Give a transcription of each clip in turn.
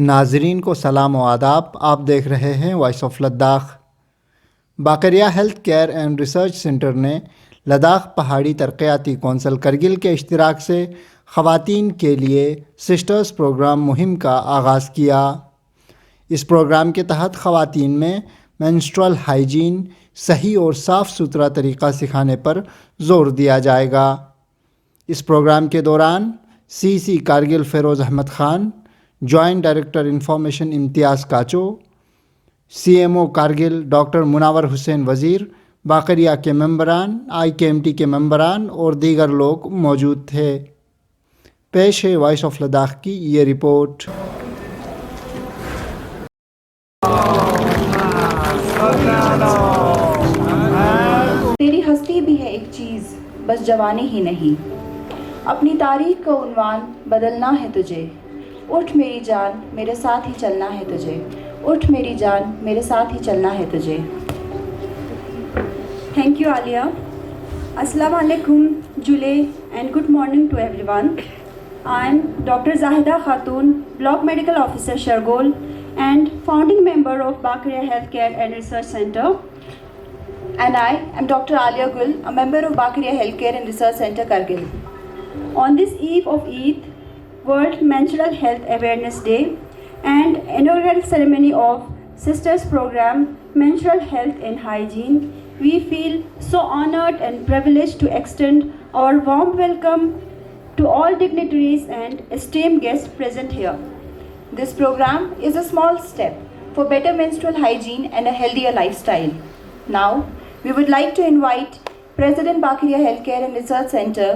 ناظرین کو سلام و آداب. آپ دیکھ رہے ہیں voice of Ladakh. Baqria health care and research center نے لداخ پہاڑی ترقیاتی کونسل کرگل کے اشتراک سے خواتین کے لیے سسٹرز پروگرام مہم کا آغاز کیا. اس پروگرام کے تحت خواتین میں مینسٹرل ہائیجین صحیح اور صاف ستھرا طریقہ سکھانے پر زور دیا جائے گا. اس پروگرام کے دوران سی Kargil Feroz Ahmed Khan, joint director information Imtiaz Kachoo, CMO Kargil doctor Munawar Hussain Wazir, Baqria کے ممبران، IKMT کے ممبران اور دیگر لوگ موجود تھے. پیش ہے وائس آف لداخ کی یہ رپورٹ. تیری ہستی بھی ہے ایک چیز، بس جوانی ہی نہیں. اپنی تاریخ کا عنوان بدلنا ہے تجھے. اٹھ میری جان، میرے ساتھ ہی چلنا ہے تجھے. اٹھ میری جان، میرے ساتھ ہی چلنا ہے تجھے. Thank you, Alia. Assalamu alaikum, Jule, and good morning to everyone. I am Dr. Zahida Khatun, Block Medical Officer Shargol, and founding member of Bakriya Healthcare and Research Center. And I am Dr. Alia Gul, a member of Bakriya Healthcare and Research Center Kargil. On this eve of Eid, World Menstrual Health Awareness Day, and inaugural ceremony of Sisters Program Menstrual Health and Hygiene, we feel so honored and privileged to extend our warm welcome to all dignitaries and esteemed guests present here. This program is a small step for better menstrual hygiene and a healthier lifestyle. Now, we would like to invite President Bakriya Healthcare and Research Center,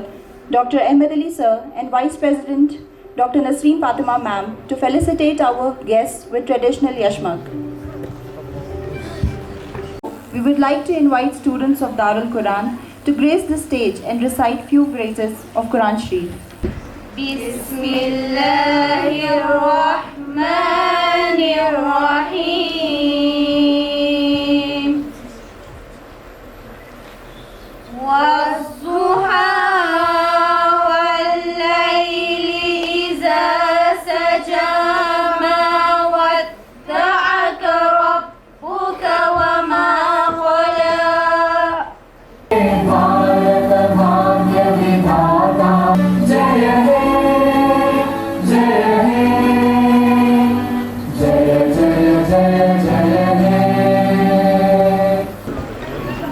Dr. Ahmed Ali Sir, and Vice President Dr. Nasreen Fatima Ma'am to felicitate our guests with traditional yashmak. We would like to invite students of Darul Quran to grace the stage and recite few graces of Quran Sharif. Bismillahirrahmanirrahim. وَالضُّحَى وَاللَّيْلِ إِذَا سَجَى مَا وَدَّعَكَ رَبُّكَ وَمَا قَلَى.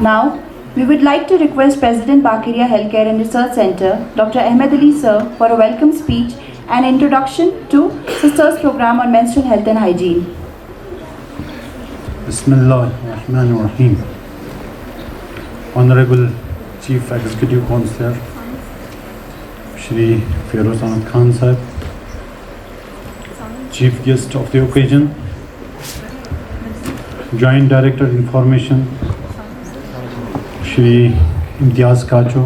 Now, we would like to request President Bakriya Healthcare and Research Center, Dr. Ahmed Ali Sir, for a welcome speech and introduction to Sisters Program on Menstrual Health and Hygiene. Bismillahirrahmanirrahim. Honorable Chief Executive Counselor Shri Feroz Ahmad Khan Sahib, Chief Guest of the occasion, Joint Director Information Shri Imtiaz Kacho,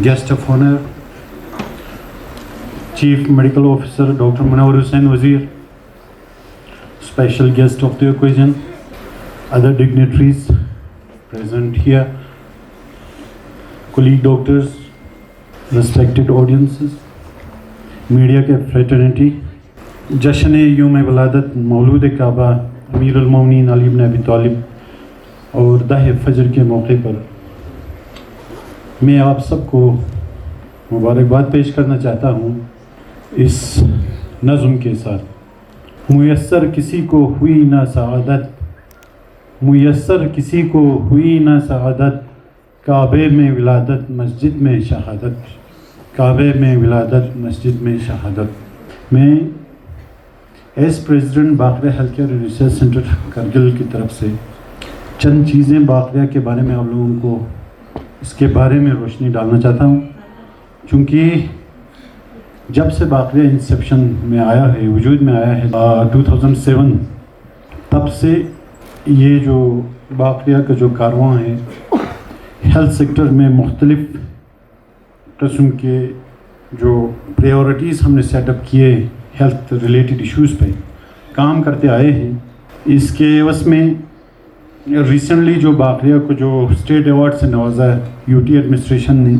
Guest of Honor Chief Medical Officer Dr. Munawar Hussain Wazir, Special Guest of the occasion, other dignitaries present here, colleague doctors, respected audiences, media ke fraternity. جشن یوم ولادت مولود کعبہ امیر المومنین علی بن ابی طالب اور دہ فجر کے موقع پر میں آپ سب کو مبارکباد پیش کرنا چاہتا ہوں اس نظم کے ساتھ. میسر کسی کو ہوئی نہ سعادت، میسر کسی کو ہوئی نہ سعادت، کعبے میں ولادت مسجد میں شہادت، کعبے میں ولادت مسجد میں شہادت. میں as president Baqria health care research center Kargil کی طرف سے چند چیزیں باقریہ کے بارے میں آپ لوگوں کو اس کے بارے میں روشنی ڈالنا چاہتا ہوں. چونکہ جب سے باقریہ انسیپشن میں آیا ہے، وجود میں آیا ہے 2007، تب سے یہ جو باقریہ کا جو کارواں ہے ہیلتھ سیکٹر میں مختلف قسم کے جو پریورٹیز ہم نے سیٹ اپ کیے ہیلتھ ریلیٹڈ ایشوز پہ کام کرتے آئے ہیں. اس کے عوض میں ریسنٹلی جو باقریہ کو جو اسٹیٹ ایوارڈ سے نوازا ہے UT ایڈمنسٹریشن نے،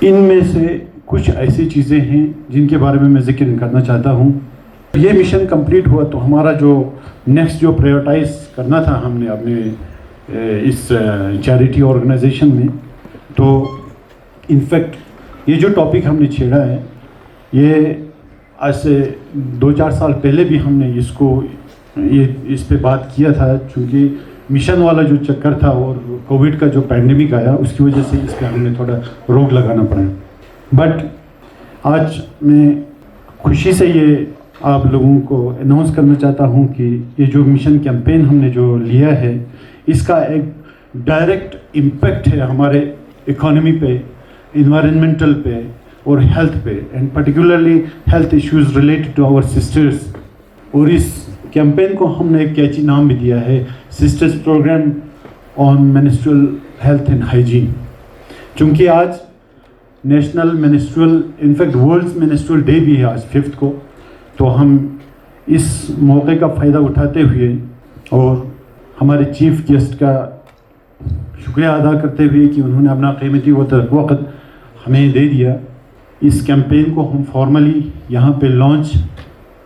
ان میں سے کچھ ایسی چیزیں ہیں جن کے بارے میں ذکر کرنا چاہتا ہوں. یہ مشن کمپلیٹ ہوا تو ہمارا جو نیکسٹ جو پریورٹائز کرنا تھا ہم نے اپنے اس چیریٹی آرگنائزیشن میں, تو انفیکٹ یہ جو ٹاپک ہم نے چھیڑا ہے یہ آج سے 2-4 سال پہلے بھی ہم نے اس پہ بات کیا تھا, چونکہ مشن والا جو چکر تھا اور کووڈ کا جو پینڈیمک آیا اس کی وجہ سے اس پہ ہم نے تھوڑا روک لگانا پڑا. بٹ آج میں خوشی سے یہ آپ لوگوں کو اناؤنس کرنا چاہتا ہوں کہ یہ جو مشن کیمپین ہم نے جو لیا ہے اس کا ایک ڈائریکٹ امپیکٹ ہے ہمارے اکانومی پہ, انوائرمنٹل پہ اور ہیلتھ پہ, and particularly health issues related to our sisters. اور اس کیمپین کو ہم نے ایک کیچی نام بھی دیا ہے sisters program on menstrual health and hygiene. چونکہ آج national menstrual in fact world menstrual day بھی ہے آج 5 کو, تو ہم اس موقع کا فائدہ اٹھاتے ہوئے اور ہمارے چیف گیسٹ کا شکریہ ادا کرتے ہوئے کہ انہوں نے اپنا قیمتی وقت ہمیں دے دیا, اس کیمپین کو ہم فارملی یہاں پہ لانچ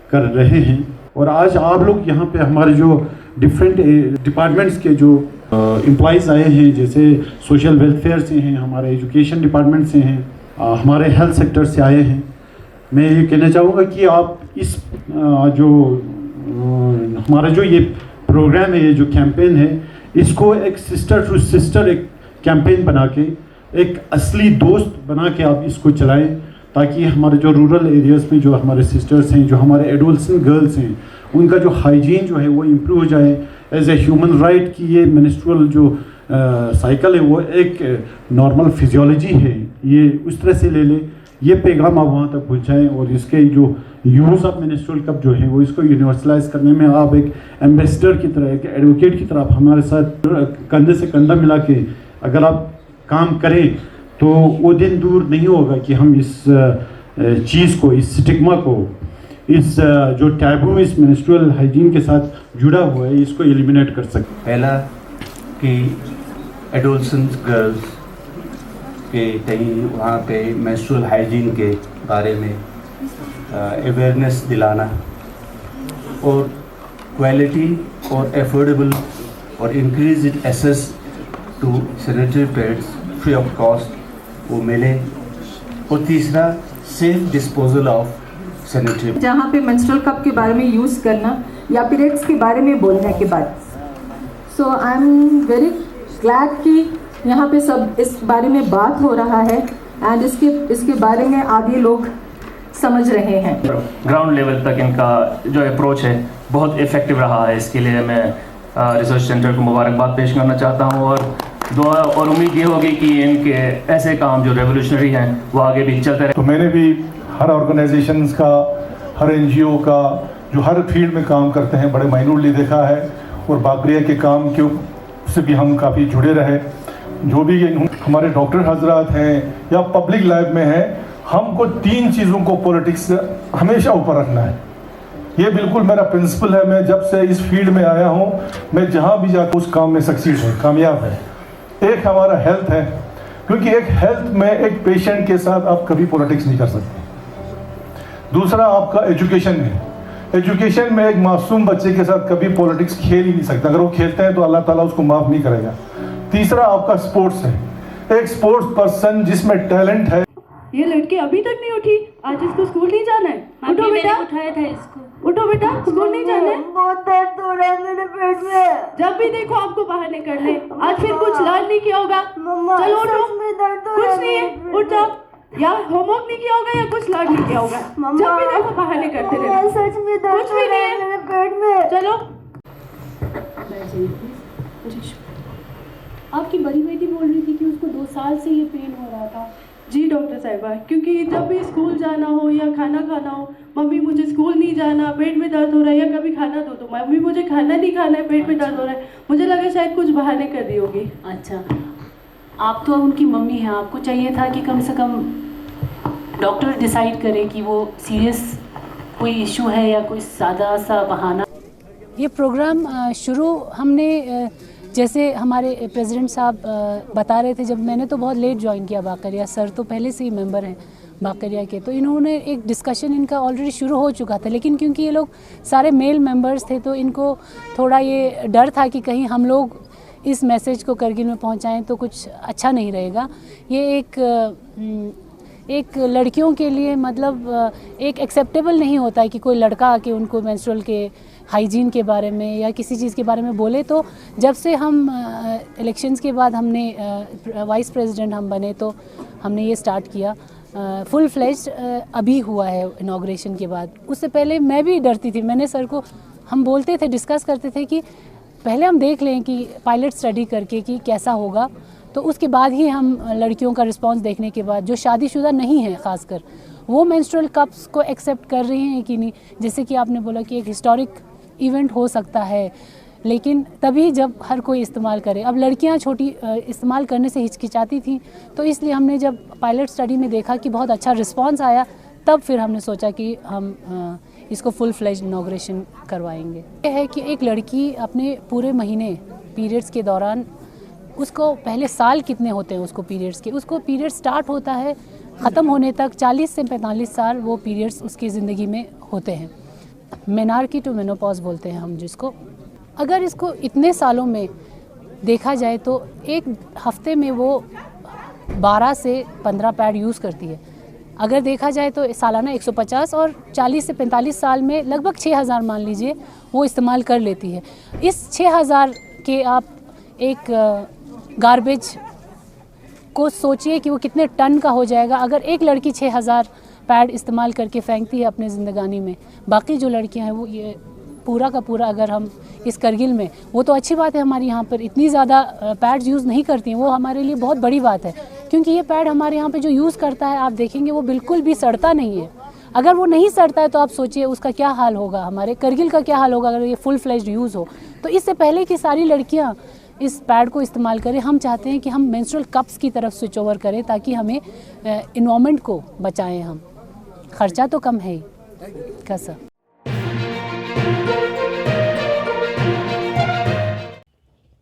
کر رہے ہیں. اور آج آپ لوگ یہاں پہ ہمارے جو ڈفرینٹ ڈپارٹمنٹس کے جو امپلائیز آئے ہیں, جیسے سوشل ویلفیئر سے ہیں, ہمارے ایجوکیشن ڈپارٹمنٹ سے ہیں, ہمارے ہیلتھ سیکٹر سے آئے ہیں. میں یہ کہنا چاہوں گا کہ آپ اس جو ہمارا جو یہ پروگرام ہے, یہ جو کیمپین ہے, اس کو ایک سسٹر ٹو سسٹر ایک کیمپین بنا کے, ایک اصلی دوست بنا کے آپ اس کو چلائیں, تاکہ ہمارے جو رورل ایریاز میں جو ہمارے سسٹرس ہیں, جو ہمارے ایڈولسنٹ گرلس ہیں, ان کا جو ہائیجین جو ہے وہ امپروو ہو جائے. ایز اے ہیومن رائٹ کی یہ منسٹرل جو سائیکل ہے وہ ایک نارمل فزیولوجی ہے, یہ اس طرح سے لے لیں. یہ پیغام آپ وہاں تک پہنچائیں, اور اس کے جو یوز آف منسٹرل کپ جو ہے وہ اس کو یونیورسلائز کرنے میں آپ ایک ایمبیسڈر کی طرح, ایک ایڈوکیٹ کی طرح آپ ہمارے ساتھ کندھے سے کندھا ملا کے اگر آپ کام کریں تو وہ دن دور نہیں ہوگا کہ ہم اس چیز کو, اس سٹگما کو, اس جو ٹیبو اس منسٹرل ہائیجین کے ساتھ جڑا ہوا ہے, اس کو ایلیمینیٹ کر سکیں. پہلا کہ ایڈولسنٹ گرلز کے کہیں وہاں پہ مینسٹرل ہائیجین کے بارے میں اویئرنیس دلانا, اور کوالٹی اور افورڈیبل اور increased access to sanitary pads free of cost وہ ملے. اور تیسرا سیف ڈسپوزل آف سینیٹری. جہاں پہ منسٹرل کپ کے بارے میں یوز کرنا یا پیریڈس کے بارے میں بولنے کے بعد, سو آئی ایم ویری گلیڈ کہ یہاں پہ سب اس بارے میں بات ہو رہا ہے, اینڈ اس کے بارے میں آگے لوگ سمجھ رہے ہیں. گراؤنڈ لیول تک ان کا جو اپروچ ہے بہت افیکٹو رہا ہے. اس کے لیے میں ریسرچ سینٹر کو مبارکباد پیش کرنا چاہتا ہوں, اور دعا اور امید یہ ہوگی کہ ان کے ایسے کام جو ریولیوشنری ہیں وہ آگے بھی چلتے رہے. تو میں نے بھی ہر آرگنائزیشنز کا, ہر NGO کا جو ہر فیلڈ میں کام کرتے ہیں بڑے مائنورلی دیکھا ہے, اور باقریہ کے کام کے سے بھی ہم کافی جڑے رہے. جو بھی ہمارے ڈاکٹر حضرات ہیں یا پبلک لائف میں ہیں, ہم کو 3 چیزوں کو پولیٹکس ہمیشہ اوپر رکھنا ہے. یہ بالکل میرا پرنسپل ہے. میں جب سے اس فیلڈ میں آیا ہوں, میں جہاں بھی جا کے اس کام میں سکسیڈ ہے, کامیاب ہے. ایک ہمارا ہیلتھ ہے, کیونکہ ایک ہیلتھ میں ایک پیشنٹ کے ساتھ آپ کبھی پولیٹکس نہیں کر سکتے. دوسرا آپ کا ایجوکیشن ہے. ایجوکیشن میں ایک معصوم بچے کے ساتھ کبھی پولیٹکس کھیل ہی نہیں سکتا. اگر وہ کھیلتے ہیں تو اللہ تعالیٰ اس کو معاف نہیں کرے گا. تیسرا آپ کا سپورٹس ہے. ایک سپورٹس پرسن جس میں ٹیلنٹ ہے. یہ لڑکی ابھی تک نہیں اٹھی, آج اس کو اسکول نہیں جانا ہے. اٹھو بیٹا, اٹھایا تھا اس کو. اٹھو بیٹا, اسکول نہیں جانا ہے. بہت درد ہو رہا ہے میرے پیٹ میں. جب بھی دیکھو آپ کو بہانے کر لیں. آج پھر کچھ لرن نہیں کیا ہوگا. چلو اٹھو, کچھ نہیں ہے, اٹھ جاؤ. یا ہوم ورک نہیں کیا ہوگا یا کچھ لرن نہیں کیا ہوگا. جب بھی دیکھو بہانے کرتے رہے. سچ میں درد کچھ بھی نہیں ہے میرے پیٹ میں. چلو. آپ کی بڑی بیٹی بول رہی تھی کہ اس کو 2 سال سے یہ پین ہو رہا تھا. جی ڈاکٹر صاحبہ, کیونکہ جب بھی اسکول جانا ہو یا کھانا کھانا ہو, ممی مجھے اسکول نہیں جانا, پیٹ میں درد ہو رہا ہے, یا کبھی کھانا دو تو ممی مجھے کھانا نہیں کھانا ہے, پیٹ میں درد ہو رہا ہے. مجھے لگا شاید کچھ بہانے کر رہی ہوگی. اچھا, آپ تو ان کی ممی ہیں, آپ کو چاہیے تھا کہ کم سے کم ڈاکٹر ڈیسائیڈ کرے کہ وہ سیریس کوئی ایشو ہے یا کوئی سادہ سا بہانہ. یہ پروگرام شروع ہم نے جیسے ہمارے پریزیڈنٹ صاحب بتا رہے تھے, جب میں نے تو بہت لیٹ جوائن کیا باقاعدہ, سر تو پہلے سے ہی ممبر ہیں, باقریہ کے, تو انہوں نے ایک ڈسکشن ان کا آلریڈی شروع ہو چکا تھا, لیکن کیونکہ یہ لوگ سارے میل ممبرس تھے تو ان کو تھوڑا یہ ڈر تھا کہ کہیں ہم لوگ اس میسیج کو کرگل میں پہنچائیں تو کچھ اچھا نہیں رہے گا. یہ ایک لڑکیوں کے لیے مطلب ایک ایکسیپٹیبل نہیں ہوتا ہے کہ کوئی لڑکا آ کے ان کو مینسٹرول کے ہائیجین کے بارے میں یا کسی چیز کے بارے میں بولے. تو جب سے ہم الیکشنز کے بعد ہم نے وائس پریزیڈنٹ ہم بنے تو ہم نے یہ سٹارٹ کیا فل فلیجڈ. ابھی ہوا ہے انوگریشن کے بعد. اس سے پہلے میں بھی ڈرتی تھی. میں نے سر کو ہم بولتے تھے, ڈسکس کرتے تھے کہ پہلے ہم دیکھ لیں کہ پائلٹ اسٹڈی کر کے کہ کیسا ہوگا, تو اس کے بعد ہی ہم لڑکیوں کا رسپانس دیکھنے کے بعد جو شادی شدہ نہیں ہیں خاص کر وہ مینسٹرول کپس کو ایکسیپٹ کر رہے ہیں کہ نہیں. جیسے کہ آپ نے بولا کہ ایک ہسٹورک ایونٹ ہو سکتا ہے, لیکن تبھی جب ہر کوئی استعمال کرے. اب لڑکیاں چھوٹی استعمال کرنے سے ہچکچاتی تھیں, تو اس لیے ہم نے جب پائلٹ اسٹڈی میں دیکھا کہ بہت اچھا رسپانس آیا, تب پھر ہم نے سوچا کہ ہم اس کو فل فلیج انوگریشن کروائیں گے. یہ ہے کہ ایک لڑکی اپنے پورے مہینے پیریڈز کے دوران, اس کو پہلے سال کتنے ہوتے ہیں اس کو پیریڈز کے, اس کو پیریڈ سٹارٹ ہوتا ہے ختم ہونے تک 40 سے 45 سال وہ پیریڈز اس کی زندگی میں ہوتے ہیں. مینارکی ٹو مینوپاز بولتے ہیں ہم جس کو. اگر اس کو اتنے سالوں میں دیکھا جائے تو ایک ہفتے میں وہ 12 سے 15 پیڈ یوز کرتی ہے. اگر دیکھا جائے تو سالانہ 150 اور 40 سے 45 سال میں لگ بھگ 6000 مان لیجئے وہ استعمال کر لیتی ہے. اس 6000 کے آپ ایک گاربیج کو سوچئے کہ وہ کتنے ٹن کا ہو جائے گا اگر ایک لڑکی 6000 پیڈ استعمال کر کے پھینکتی ہے اپنے زندگانی میں. باقی جو لڑکیاں ہیں وہ یہ پورا کا پورا اگر ہم اس کرگل میں, وہ تو اچھی بات ہے ہمارے یہاں پر اتنی زیادہ پیڈز یوز نہیں کرتی ہیں, وہ ہمارے لیے بہت بڑی بات ہے, کیونکہ یہ پیڈ ہمارے یہاں پہ جو یوز کرتا ہے آپ دیکھیں گے وہ بالکل بھی سڑتا نہیں ہے. اگر وہ نہیں سڑتا ہے تو آپ سوچئے اس کا کیا حال ہوگا, ہمارے کرگل کا کیا حال ہوگا اگر یہ فل فلیجڈ یوز ہو. تو اس سے پہلے کہ ساری لڑکیاں اس پیڈ کو استعمال کریں, ہم چاہتے ہیں کہ ہم مینسٹرول کپس کی طرف سوئچ اوور کریں تاکہ ہمیں انوائرمنٹ کو بچائیں. ہم خرچہ تو کم ہے ہی کیسا.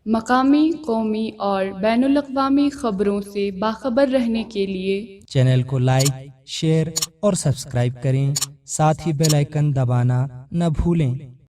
مقامی، قومی اور بین الاقوامی خبروں سے باخبر رہنے کے لیے چینل کو لائک، شیئر اور سبسکرائب کریں. ساتھ ہی بیل آئیکن دبانا نہ بھولیں.